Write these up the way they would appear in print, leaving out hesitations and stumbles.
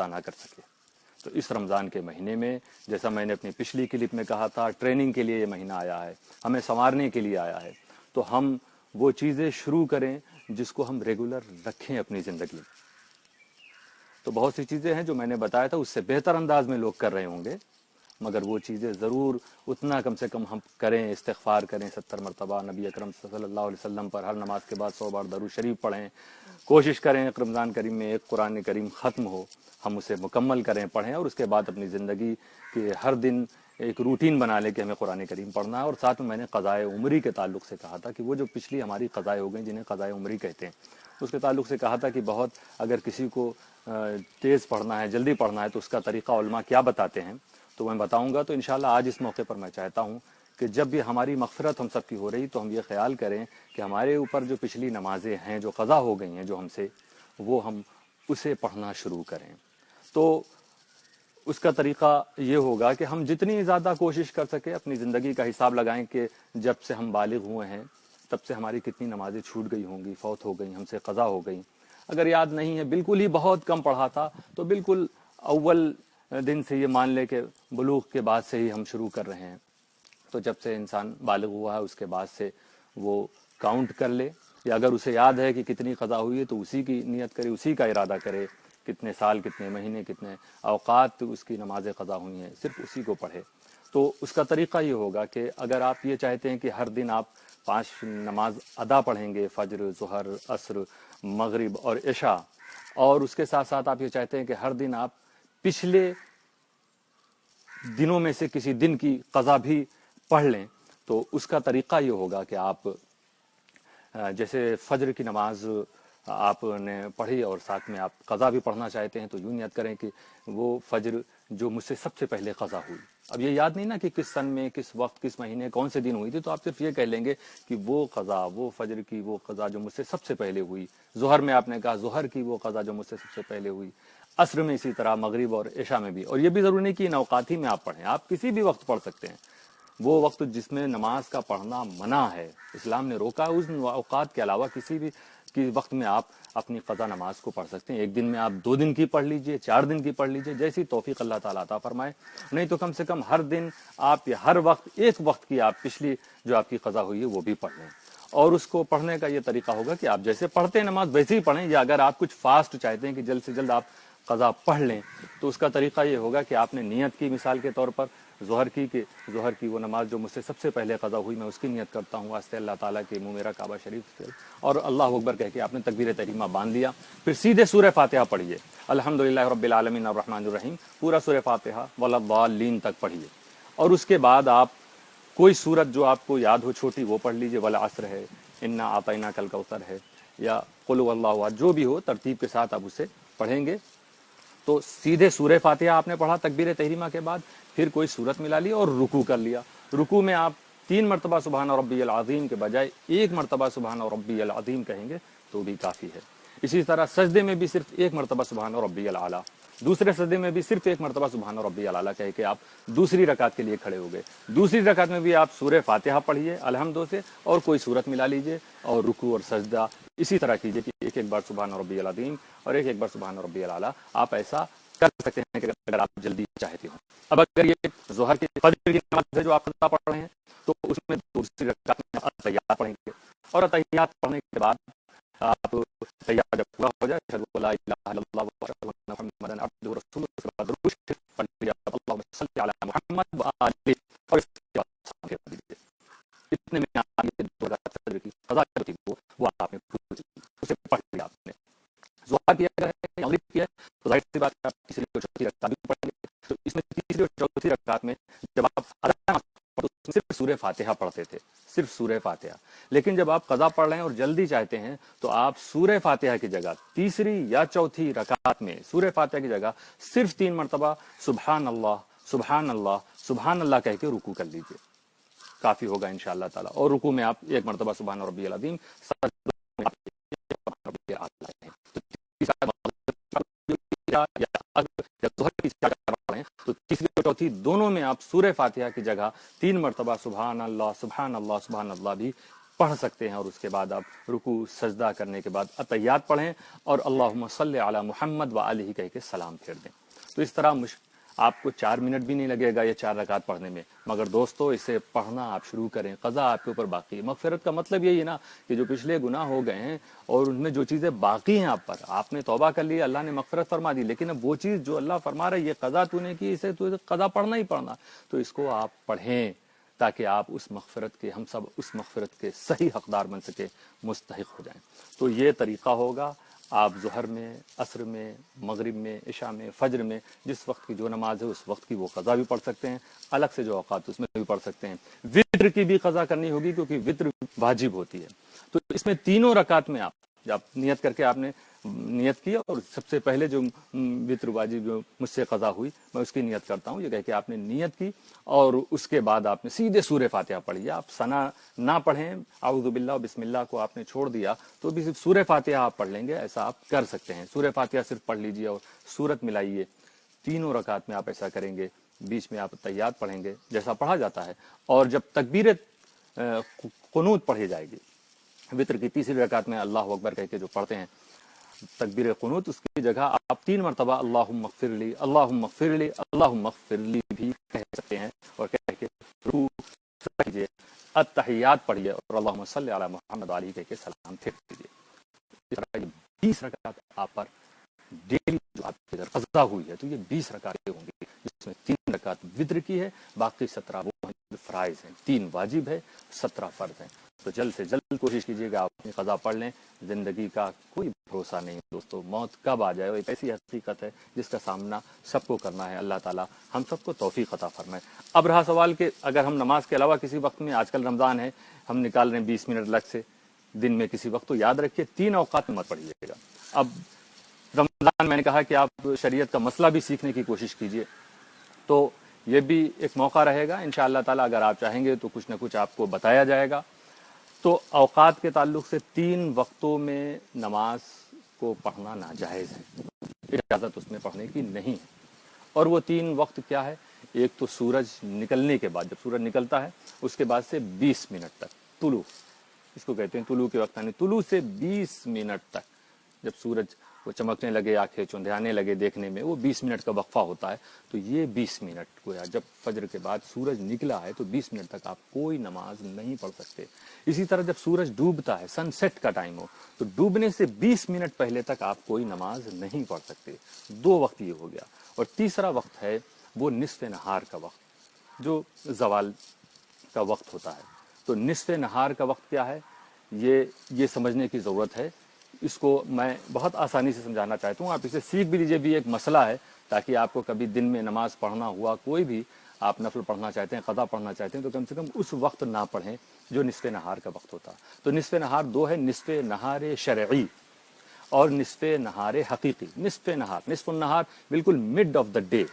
ادا نہ کر سکے. تو اس رمضان کے مہینے میں جیسا میں نے اپنی پچھلی کلپ میں کہا تھا، ٹریننگ کے لیے یہ مہینہ آیا ہے، ہمیں سنوارنے کے لیے آیا ہے. تو ہم وہ چیزیں شروع کریں جس کو ہم ریگولر رکھیں اپنی زندگی میں. تو بہت سی چیزیں ہیں جو میں نے بتایا تھا، اس سے بہتر انداز میں لوگ کر رہے ہوں گے، مگر وہ چیزیں ضرور اتنا کم سے کم ہم کریں. استغفار کریں 70 مرتبہ، نبی اکرم صلی اللہ علیہ وسلم پر ہر نماز کے بعد 100 بار درود شریف پڑھیں. کوشش کریں رمضان کریم میں ایک قرآن کریم ختم ہو، ہم اسے مکمل کریں، پڑھیں، اور اس کے بعد اپنی زندگی کے ہر دن ایک روٹین بنا لیں کہ ہمیں قرآن کریم پڑھنا ہے. اور ساتھ میں نے قضائے عمری کے تعلق سے کہا تھا کہ وہ جو پچھلی ہماری قضائے ہو گئیں جنہیں قضائے عمری کہتے ہیں، اس کے تعلق سے کہا تھا کہ بہت اگر کسی کو تیز پڑھنا ہے، جلدی پڑھنا ہے، تو اس کا طریقہ علماء کیا بتاتے ہیں تو میں بتاؤں گا. تو انشاءاللہ آج اس موقع پر میں چاہتا ہوں کہ جب بھی ہماری مغفرت ہم سب کی ہو رہی تو ہم یہ خیال کریں کہ ہمارے اوپر جو پچھلی نمازیں ہیں جو قضا ہو گئی ہیں جو ہم سے، وہ ہم اسے پڑھنا شروع کریں. تو اس کا طریقہ یہ ہوگا کہ ہم جتنی زیادہ کوشش کر سکیں اپنی زندگی کا حساب لگائیں کہ جب سے ہم بالغ ہوئے ہیں تب سے ہماری کتنی نمازیں چھوٹ گئی ہوں گی، فوت ہو گئیں، ہم سے قضا ہو گئیں. اگر یاد نہیں ہے، بالکل ہی بہت کم پڑھا تھا، تو بالکل اول دن سے یہ مان لے کہ بلوغ کے بعد سے ہی ہم شروع کر رہے ہیں. تو جب سے انسان بالغ ہوا ہے اس کے بعد سے وہ کاؤنٹ کر لے، یا اگر اسے یاد ہے کہ کتنی قضا ہوئی ہے تو اسی کی نیت کرے، اسی کا ارادہ کرے، کتنے سال، کتنے مہینے، کتنے اوقات اس کی نمازیں قضا ہوئی ہیں، صرف اسی کو پڑھے. تو اس کا طریقہ یہ ہوگا کہ اگر آپ یہ چاہتے ہیں کہ ہر دن آپ 5 نماز ادا پڑھیں گے، فجر، ظہر، عصر، مغرب اور عشاء، اور اس کے ساتھ ساتھ آپ یہ چاہتے ہیں کہ ہر دن آپ پچھلے دنوں میں سے کسی دن کی قضا بھی پڑھ لیں، تو اس کا طریقہ یہ ہوگا کہ آپ جیسے فجر کی نماز آپ نے پڑھی اور ساتھ میں آپ قضا بھی پڑھنا چاہتے ہیں تو یوں نیت کریں کہ وہ فجر جو مجھ سے سب سے پہلے قضا ہوئی. اب یہ یاد نہیں نا کہ کس سن میں، کس وقت، کس مہینے، کون سے دن ہوئی تھی، تو آپ صرف یہ کہہ لیں گے کہ وہ قضا، وہ فجر کی وہ قضا جو مجھ سے سب سے پہلے ہوئی. ظہر میں آپ نے کہا ظہر کی وہ قضا جو مجھ سے سب سے پہلے ہوئی. عصر میں اسی طرح، مغرب اور عشاء میں بھی. اور یہ بھی ضروری نہیں کہ ان اوقات ہی میں آپ پڑھیں، آپ کسی بھی وقت پڑھ سکتے ہیں. وہ وقت جس میں نماز کا پڑھنا منع ہے، اسلام نے روکا، اس اوقات کے علاوہ کسی بھی وقت میں آپ اپنی قضا نماز کو پڑھ سکتے ہیں. ایک دن میں آپ 2 دن کی پڑھ لیجئے، 4 دن کی پڑھ لیجئے، جیسی توفیق اللہ تعالیٰ عطا فرمائے. نہیں تو کم سے کم ہر دن آپ یا ہر وقت ایک وقت کی آپ پچھلی جو آپ کی قضا ہوئی ہے وہ بھی پڑھ لیں. اور اس کو پڑھنے کا یہ طریقہ ہوگا کہ آپ جیسے پڑھتے ہیں نماز ویسے ہی پڑھیں، یا اگر آپ کچھ فاسٹ چاہتے ہیں کہ جلد سے جلد آپ قضا پڑھ لیں تو اس کا طریقہ یہ ہوگا کہ آپ نے نیت کی، مثال کے طور پر ظہر کی، کہ ظہر کی وہ نماز جو مجھ سے سب سے پہلے قضا ہوئی میں اس کی نیت کرتا ہوں واسطے اللہ تعالیٰ کے، منہ میرا کعبہ شریف سے، اور اللہ اکبر کہہ کے آپ نے تکبیر تحریمہ باندھ لیا. پھر سیدھے سورہ فاتحہ پڑھیے، الحمدللہ رب العالمین الرحمن الرحیم، پورا سورہ فاتحہ ولا الضالین تک پڑھیے. اور اس کے بعد آپ کوئی سورت جو آپ کو یاد ہو چھوٹی وہ پڑھ لیجئے، والعصر ہے، انا اعطیناک الکوثر ہے، یا قل هو اللہ احد، جو بھی ہو ترتیب کے ساتھ آپ اسے پڑھیں گے. تو سیدھے سورہ فاتحہ آپ نے پڑھا تکبیر تحریمہ کے بعد، پھر کوئی سورت ملا لی اور رکوع کر لیا. رکوع میں آپ 3 مرتبہ سبحان ربی العظیم کے بجائے 1 مرتبہ سبحان ربی العظیم کہیں گے تو بھی کافی ہے. اسی طرح سجدے میں بھی صرف 1 مرتبہ سبحان ربی الاعلیٰ، دوسرے سجدے میں بھی صرف 1 مرتبہ سبحان ربی الاعلیٰ کہہ کے آپ دوسری رکعت کے لیے کھڑے ہو گئے. دوسری رکعت میں بھی آپ سورہ فاتحہ پڑھیے الحمد سے، اور کوئی سورت ملا لیجئے، اور رکوع اور سجدہ اسی طرح کیجئے کہ ایک بار سبحان ربی العظیم اور ایک بار سبحان ربی الاعلیٰ. آپ ایسا کر سکتے ہیں کہ اگر آپ جلدی چاہتے ہوں. اب اگر یہ ظہر کی فجر کی نماز ہے جو آپ قضا پڑھ رہے ہیں تو اس میں دوسری رکعت میں اتحیات پڑھیں گے، اور اتحیات پڑھنے کے بعد آپ تحیات جب پورا ہو جائے اشہد ان لا الہ الا اللہ واشہد ان محمدا عبدہ ورسولہ، اس کے بعد درود شریف پڑھ لیا، اللہم صل علی محمد وآلہ، اور اس کے بعد سلام پھیر دیجیے. اتنے میں آپ یہ 2 رکعت فجر کی قضا جو تھی وہ آپ نے اسے پڑھ لیا. آپ نے ظہر کیا ہے، مغرب کیا ہے، تو ظاہر سی بات ہے آپ تیسری اور چوتھی رکعت بھی پڑھیں گے. تو اس میں تیسری اور چوتھی رکعت میں جب آپ صرف سورہ فاتحہ پڑھتے تھے، صرف سورہ فاتحہ. لیکن جب آپ قضا پڑھ رہے ہیں اور جلدی چاہتے ہیں تو آپ سورہ فاتحہ کی جگہ تیسری یا چوتھی رکعت میں سورہ فاتحہ کی جگہ صرف 3 مرتبہ سبحان اللہ سبحان اللہ سبحان اللہ کہہ کے رکوع کر لیجئے، کافی ہوگا انشاءاللہ تعالی. اور رکوع میں آپ 1 مرتبہ سبحان ربی العظیم، تو تیسری اور چوتھی دونوں میں آپ سورہ فاتحہ کی جگہ 3 مرتبہ سبحان اللہ سبحان اللہ سبحان اللہ بھی پڑھ سکتے ہیں، اور اس کے بعد آپ رکوع سجدہ کرنے کے بعد اتحیات پڑھیں اور اللہم صلی علی محمد و آلہ کہہ کے سلام پھیر دیں۔ تو اس طرح آپ کو 4 منٹ بھی نہیں لگے گا یہ 4 رکعت پڑھنے میں، مگر دوستو اسے پڑھنا آپ شروع کریں، قضا آپ کے اوپر باقی ہے۔ مغفرت کا مطلب یہی ہے نا کہ جو پچھلے گناہ ہو گئے ہیں اور ان میں جو چیزیں باقی ہیں آپ پر، آپ نے توبہ کر لی، اللہ نے مغفرت فرما دی، لیکن اب وہ چیز جو اللہ فرما رہا ہے یہ قضا تو نے کی، اسے تو قضا پڑھنا ہی پڑھنا، تو اس کو آپ پڑھیں تاکہ آپ اس مغفرت کے، ہم سب اس مغفرت کے صحیح حقدار بن سکے، مستحق ہو جائیں۔ تو یہ طریقہ ہوگا، آپ ظہر میں، عصر میں، مغرب میں، عشاء میں، فجر میں، جس وقت کی جو نماز ہے اس وقت کی وہ قضا بھی پڑھ سکتے ہیں، الگ سے جو اوقات اس میں بھی پڑھ سکتے ہیں۔ وتر کی بھی قضا کرنی ہوگی کیونکہ وتر واجب ہوتی ہے، تو اس میں تینوں رکعت میں آپ جب نیت کر کے آپ نے نیت کی، اور سب سے پہلے جو وتر واجب جو مجھ سے قضا ہوئی میں اس کی نیت کرتا ہوں، یہ کہہ کے آپ نے نیت کی، اور اس کے بعد آپ نے سیدھے سورہ فاتحہ پڑھی۔ آپ ثنا نہ پڑھیں، اعوذ باللہ بسم اللہ کو آپ نے چھوڑ دیا تو بھی صرف سورہ فاتحہ آپ پڑھ لیں گے، ایسا آپ کر سکتے ہیں۔ سورہ فاتحہ صرف پڑھ لیجئے اور سورت ملائیے، تینوں رکعت میں آپ ایسا کریں گے، بیچ میں آپ تحیات پڑھیں گے جیسا پڑھا جاتا ہے، اور جب تکبیر قنوت پڑھی جائے گی وتر کی تیسری رکعت میں اللہ اکبر کہہ کے جو پڑھتے ہیں تکبیر قنوت، اس کی جگہ آپ 3 مرتبہ اللہم اغفر لی، اللہم اغفر لی، اللہم اغفر لی بھی کہہ سکتے ہیں، اور کہہ کے رکوع کیجئے، اتحیات پڑھیے اور اللہم صلی علی محمد علیہ کہہ کے سلام پھیر دیجئے۔ اس طرح 20 رکعت آپ پر ڈیلی جو آپ کی قضا ہوئی ہے تو یہ 20 رکعتیں ہوں گی، جس میں 3 رکعت وتر کی ہے، باقی 17 وہ فرائض ہیں، 3 واجب ہے، 17 فرض ہیں۔ تو جلد سے جلد کوشش کیجیے گا آپ اپنی قضا پڑھ لیں۔ زندگی کا کوئی بھروسہ نہیں دوستو، موت کب آ جائے، وہ ایک ایسی حقیقت ہے جس کا سامنا سب کو کرنا ہے۔ اللہ تعالی ہم سب کو توفیق عطا فرمائے۔ اب رہا سوال کہ اگر ہم نماز کے علاوہ کسی وقت میں، آج کل رمضان ہے، ہم نکال رہے ہیں 20 منٹ الگ سے دن میں کسی وقت، تو یاد رکھیے 3 اوقات میں مت پڑھیے گا۔ اب رمضان میں نے کہا کہ آپ شریعت کا مسئلہ بھی سیکھنے کی کوشش کیجیے، تو یہ بھی ایک موقع رہے گا انشاءاللہ تعالی، اگر آپ چاہیں گے تو کچھ نہ کچھ آپ کو بتایا جائے گا۔ تو اوقات کے تعلق سے 3 وقتوں میں نماز کو پڑھنا ناجائز ہے، اجازت اس میں پڑھنے کی نہیں ہے، اور وہ 3 وقت کیا ہے؟ ایک تو سورج نکلنے کے بعد، جب سورج نکلتا ہے اس کے بعد سے 20 منٹ تک، طلوع اس کو کہتے ہیں، طلوع کے وقت، یعنی طلوع سے 20 منٹ تک، جب سورج وہ چمکنے لگے، آنکھیں چندھیانے لگے دیکھنے میں، وہ 20 منٹ کا وقفہ ہوتا ہے، تو یہ 20 منٹ گویا جب فجر کے بعد سورج نکلا ہے تو 20 منٹ تک آپ کوئی نماز نہیں پڑھ سکتے۔ اسی طرح جب سورج ڈوبتا ہے، سن سیٹ کا ٹائم ہو، تو ڈوبنے سے 20 منٹ پہلے تک آپ کوئی نماز نہیں پڑھ سکتے۔ 2 وقت یہ ہو گیا، اور تیسرا وقت ہے وہ نصف نہار کا وقت، جو زوال کا وقت ہوتا ہے۔ تو نصف نہار کا وقت کیا ہے، یہ سمجھنے کی ضرورت ہے۔ اس کو میں بہت آسانی سے سمجھانا چاہتا ہوں، آپ اسے سیکھ بھی لیجئے، بھی ایک مسئلہ ہے، تاکہ آپ کو کبھی دن میں نماز پڑھنا ہوا، کوئی بھی آپ نفل پڑھنا چاہتے ہیں، قضا پڑھنا چاہتے ہیں، تو کم سے کم اس وقت نہ پڑھیں جو نصف نہار کا وقت ہوتا۔ تو نصف نہار 2 ہے، نصف نہار شرعی اور نصف نہار حقیقی۔ نصف النہار بالکل مڈ آف دا ڈے،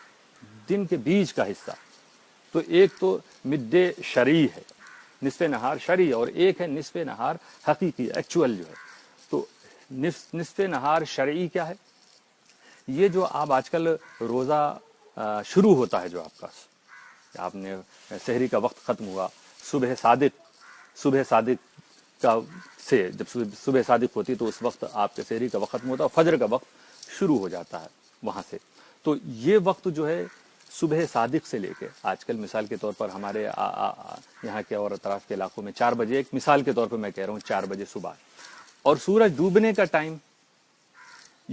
دن کے بیچ کا حصہ، تو ایک تو مڈ ڈے شرعی ہے، نصف نہار شرعی، اور ایک ہے نصف نہار حقیقی، ایکچوئل جو ہے۔ تو نصف نہار شرعی کیا ہے؟ یہ جو آپ آج کل روزہ شروع ہوتا ہے، جو آپ نے سحری کا وقت ختم ہوا، صبح صادق کا سے جب صبح صادق ہوتی تو اس وقت آپ کے سحری کا وقت ختم ہوتا ہے، فجر کا وقت شروع ہو جاتا ہے وہاں سے۔ تو یہ وقت جو ہے صبح صادق سے لے کے، آج کل مثال کے طور پر ہمارے یہاں کے اور اطراف کے علاقوں میں 4 بجے، ایک مثال کے طور پر میں کہہ رہا ہوں 4 بجے صبح، اور سورج ڈوبنے کا ٹائم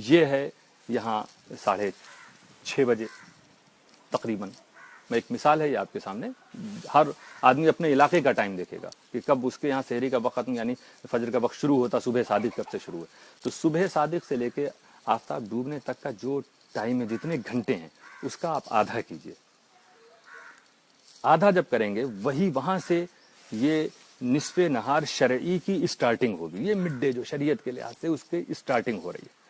یہ ہے یہاں 6:30 بجے تقریباً۔ میں ایک مثال ہے یہ آپ کے سامنے، ہر آدمی اپنے علاقے کا ٹائم دیکھے گا کہ کب اس کے یہاں سحری کا وقت یعنی فجر کا وقت شروع ہوتا، صبح صادق کب سے شروع ہے۔ تو صبح صادق سے لے کے آفتاب ڈوبنے تک کا جو ٹائم ہے، جتنے گھنٹے ہیں، اس کا آپ آدھا کیجئے۔ آدھا جب کریں گے، وہاں سے یہ نصف نہار شرعی کی اسٹارٹنگ ہوگی، یہ مڈ ڈے جو شریعت کے لحاظ سے اس کی اسٹارٹنگ ہو رہی ہے۔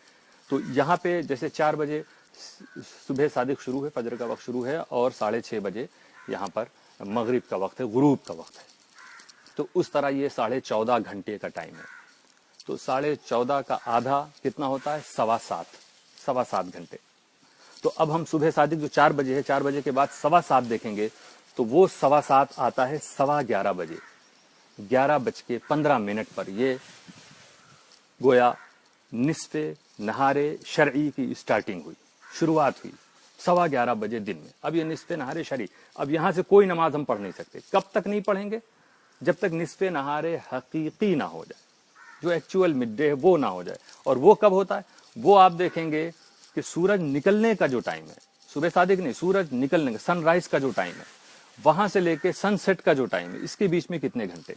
تو یہاں پہ جیسے 4 بجے صبح صادق شروع ہے، فجر کا وقت شروع ہے، اور 6:30 بجے یہاں پر مغرب کا وقت ہے، غروب کا وقت ہے۔ تو اس طرح یہ 14.5 گھنٹے کا ٹائم ہے۔ تو 14.5 کا آدھا کتنا ہوتا ہے؟ 7.25 گھنٹے۔ تو اب ہم صبح صادق جو 4 بجے ہے، 4 بجے کے بعد 7.25 دیکھیں گے، تو وہ 7.25 آتا ہے 11:15 بجے۔ 11:15 پر یہ گویا نصف نہار شرعی کی اسٹارٹنگ ہوئی، شروعات ہوئی 11:15 بجے دن میں۔ اب یہ نصف نہار شرعی، اب یہاں سے کوئی نماز ہم پڑھ نہیں سکتے۔ کب تک نہیں پڑھیں گے؟ جب تک نصف نہار حقیقی نہ ہو جائے، جو ایکچوئل مڈ ڈے ہے وہ نہ ہو جائے۔ اور وہ کب ہوتا ہے؟ وہ آپ دیکھیں گے کہ سورج نکلنے کا جو ٹائم ہے، صبح صادق نہیں، سورج نکلنے کا، سن رائز کا جو ٹائم ہے، وہاں سے لے کے سن سیٹ کا جو ٹائم ہے، اس کے بیچ میں کتنے گھنٹے؟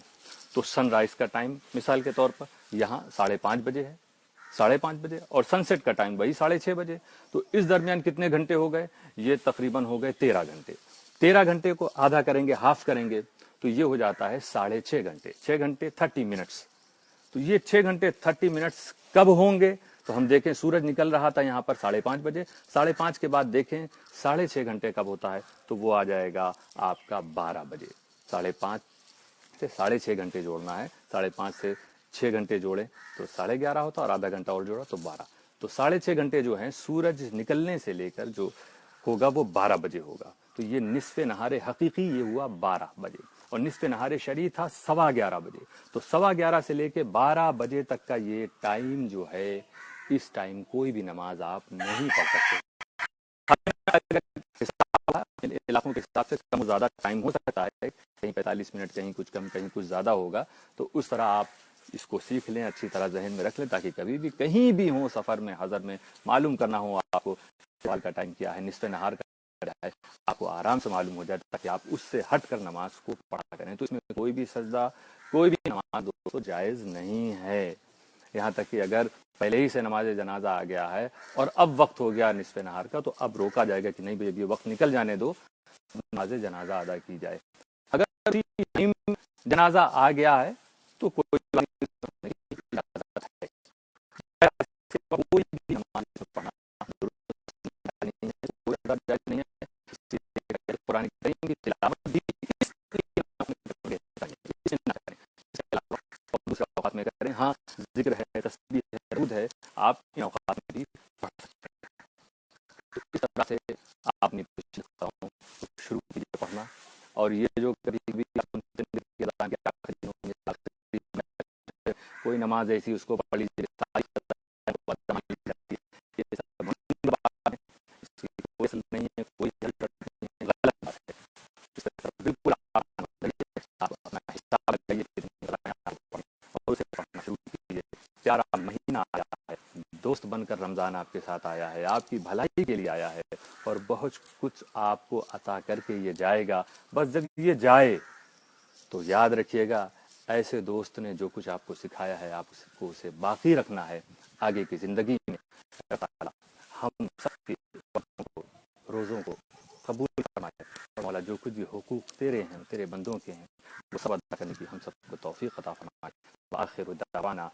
تو سن رائز کا ٹائم مثال کے طور پر یہاں 5:30 بجے ہے، 5:30 بجے، اور سن سیٹ کا ٹائم وہی 6:30 بجے۔ تو اس درمیان کتنے گھنٹے ہو گئے؟ یہ تقریباً ہو گئے 13 گھنٹے۔ 13 گھنٹے کو آدھا کریں گے، ہاف کریں گے، تو یہ ہو جاتا ہے 6.5 گھنٹے، 6 گھنٹے 30 منٹس۔ تو یہ 6 گھنٹے 30 منٹس کب ہوں گے؟ تو ہم دیکھیں سورج نکل رہا تھا یہاں پر 5:30 بجے، 5:30 کے بعد دیکھیں 6.5 گھنٹے کب ہوتا ہے؟ تو وہ آ جائے گا آپ کا 12 بجے۔ 5:30 سے 6.5 گھنٹے جوڑنا ہے، 5:30 سے 6 گھنٹے جوڑیں تو 11:30 ہوتا، اور آدھا گھنٹہ اور جوڑا تو 12۔ تو 6.5 گھنٹے جو ہیں سورج نکلنے سے لے کر جو ہوگا وہ 12 بجے ہوگا۔ تو یہ نصف نہار حقیقی یہ ہوا 12 بجے، اور نصف نہار شرعی تھا 11:15 بجے۔ تو 11:15 سے لے کے 12 بجے تک کا یہ ٹائم جو ہے، اس ٹائم کوئی بھی نماز آپ نہیں پڑھ سکتے۔ علاقوں کے حساب سے کم و زیادہ ٹائم ہو سکتا ہے، کہیں 45 منٹ، کہیں کچھ کم، کہیں کچھ زیادہ ہوگا۔ تو اس طرح آپ اس کو سیکھ لیں، اچھی طرح ذہن میں رکھ لیں، تاکہ کبھی بھی کہیں بھی ہوں، سفر میں، حضر میں، معلوم کرنا ہو آپ کو سوال کا ٹائم کیا ہے، نصف نہار کا ہے، آپ کو آرام سے معلوم ہو جائے، تاکہ آپ اس سے ہٹ کر نماز کو پڑھا کریں۔ تو اس میں کوئی بھی سجدہ، کوئی بھی نماز دوستو جائز نہیں ہے۔ یہاں تک کہ اگر پہلے ہی سے نماز جنازہ آ گیا ہے اور اب وقت ہو گیا نصف نہار کا، تو اب روکا جائے گا کہ نہیں بھائی، ابھی وقت نکل جانے دو، نماز جنازہ ادا کی جائے۔ اگر جنازہ آ گیا ہے تو کوئی بھی نماز پڑھنا نہیں ہے، قرآن کریم کی تلاوت بھی دوسرے اوقات میں کریں۔ ہاں، ذکر ہے، تسبیح ہے، درود ہے، آپ ان اوقات میں بھی پڑھ سکتے ہیں۔ اس طرح سے آپ نے شروع کیجیے پڑھنا۔ اور یہ جو کبھی بھی کوئی نماز ایسی اس کو پڑھ لیجیے، نہیں ہے، کوئی غلط بات ہے، بالکل آپ اپنا حساب لگائیے اور اسے پڑھنا شروع کیجیے۔ پیارا مہینہ آیا ہے، دوست بن کر رمضان آپ کے ساتھ آیا ہے، آپ کی بھلائی کے لیے آیا ہے، اور بہت کچھ آپ کو عطا کر کے یہ جائے گا۔ بس جب یہ جائے تو یاد رکھیے گا، ایسے دوست نے جو کچھ آپ کو سکھایا ہے، آپ کو اسے باقی رکھنا ہے آگے کی زندگی میں۔ ہم سب کے روزوں کو قبول فرمائے، اور مولا جو کچھ بھی حقوق تیرے ہیں، تیرے بندوں کے ہیں، وہ سب ادا کرنے کی ہم سب کو توفیق عطا فرمائے۔ وآخر دعوانا